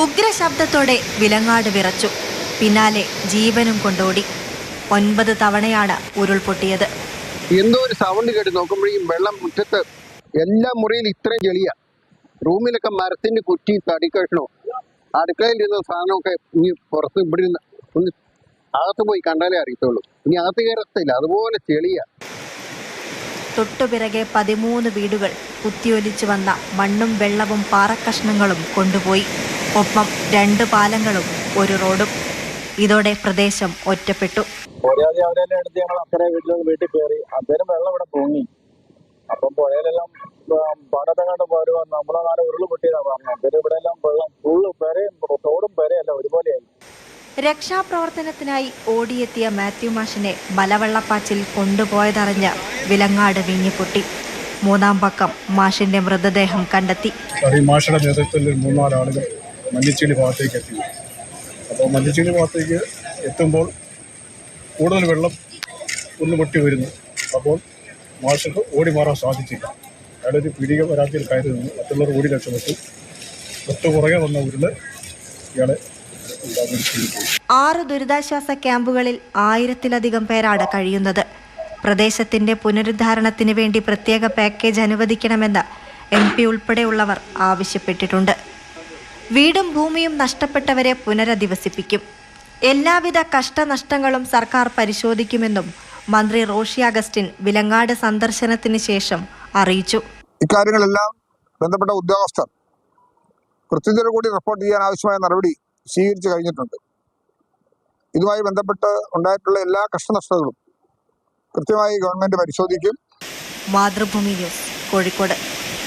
ഉഗ്രശബ്ദത്തോടെ വിലങ്ങാട് വിറച്ചു. പിന്നാലെ ജീവനും കൊണ്ടോടി. 9 തവണയാണ് ഉരുൾപൊട്ടിയത്. എന്തോ ഒരു സൗണ്ട് കേട്ട് നോക്കുമ്പോഴേക്കും വെള്ളം മുറ്റത്ത് എല്ലാ മുറിയിലും ഇത്രയും ചെളിയ. റൂമിലൊക്കെ മരത്തിന്റെ കുറ്റി തടിക്കഷ്ണോ അടുക്കളയിൽ ഇരുന്ന സാധനമൊക്കെ ഇനി പുറത്ത് ഇവിടെ ഒന്ന് അകത്ത് പോയി കണ്ടാലേ അറിയത്തുള്ളൂ. ഇനി അകത്ത് കയറത്തില്ല, അതുപോലെ ചെളിയ. തൊട്ടുപിറകെ 13 വീടുകൾ കുത്തിയൊലിച്ചു വന്ന മണ്ണും വെള്ളവും പാറക്കഷ്ണങ്ങളും കൊണ്ടുപോയി. ഒപ്പം 2 പാലങ്ങളും ഒരു റോഡും. ഇതോടെ പ്രദേശം ഒറ്റപ്പെട്ടു. അവരെല്ലാം എടുത്ത് ഞങ്ങൾ അക്കരെ വീട്ടിൽ കയറി. അന്നേരം വെള്ളം ഇവിടെ പൊങ്ങി. അപ്പം പുഴയിലെല്ലാം പാടത്തെങ്ങാണ്ട് വരുവാ നമ്മളെ നാളെ ഉരുള് പൊട്ടിയതാ പറഞ്ഞു. അന്നേരം ഇവിടെ എല്ലാം വെള്ളം ഫുള്ള് പെരയും തോടും പെരയല്ല ഒരുപോലെയായി. രക്ഷാപ്രവർത്തനത്തിനായി ഓടിയെത്തിയ മാത്യു മാഷിനെ മലവെള്ളപ്പാച്ചിൽ കൊണ്ടുപോയതറിഞ്ഞ് വിലങ്ങാട് വിങ്ങിപ്പൊട്ടി. 3-ാം പക്കം മാഷിന്റെ മൃതദേഹം കണ്ടെത്തി. മാഷിന്റെ നേതൃത്വത്തിൽ 3-4 ആളുകൾ മല്ലിച്ചേരി ഭാഗത്തേക്ക് എത്തി. അപ്പോൾ മല്ലിച്ചേരി ഭാഗത്തേക്ക് എത്തുമ്പോൾ കൂടുതൽ വെള്ളം ഒന്ന് പൊട്ടി വരുന്നു. അപ്പോൾ മാഷിന് ഓടി മാറാൻ സാധിച്ചില്ല. അയാളൊരു പീഡിക പരാതിയിൽ കയറി നിന്നു. മറ്റുള്ളവർ ഓടി രക്ഷപ്പെട്ടു. തൊട്ട് പുറകെ വന്ന ഉരുള് ഇയാളെ 6 ദുരിതാശ്വാസ ക്യാമ്പുകളിൽ 1000-ത്തിലധികം പേരാണ് കഴിയുന്നത്. പ്രദേശത്തിന്റെ പുനരുദ്ധാരണത്തിന് വേണ്ടി പ്രത്യേക പാക്കേജ് അനുവദിക്കണമെന്ന് MP ഉൾപ്പെടെയുള്ളവർ ആവശ്യപ്പെട്ടിട്ടുണ്ട്. വീടും ഭൂമിയും നഷ്ടപ്പെട്ടവരെ പുനരധിവസിപ്പിക്കും. എല്ലാവിധ കഷ്ടനഷ്ടങ്ങളും സർക്കാർ പരിശോധിക്കുമെന്നും മന്ത്രി റോഷി അഗസ്റ്റിൻ വിലങ്ങാട് സന്ദർശനത്തിന് ശേഷം അറിയിച്ചു. ഇക്കാര്യങ്ങളെല്ലാം ബന്ധപ്പെട്ട ഉദ്യോഗസ്ഥർ കൃത്യതയോടെ കൂടി റിപ്പോർട്ട് ചെയ്യാൻ ആവശ്യമായ നടപടി സ്വീകരിച്ചു കഴിഞ്ഞിട്ടുണ്ട്. ഇതുമായി ബന്ധപ്പെട്ട് ഉണ്ടായിട്ടുള്ള എല്ലാ കഷ്ടനഷ്ടങ്ങളും കൃത്യമായി ഗവൺമെന്റ് പരിശോധിക്കും. മാതൃഭൂമി ന്യൂസ്, കോഴിക്കോട്.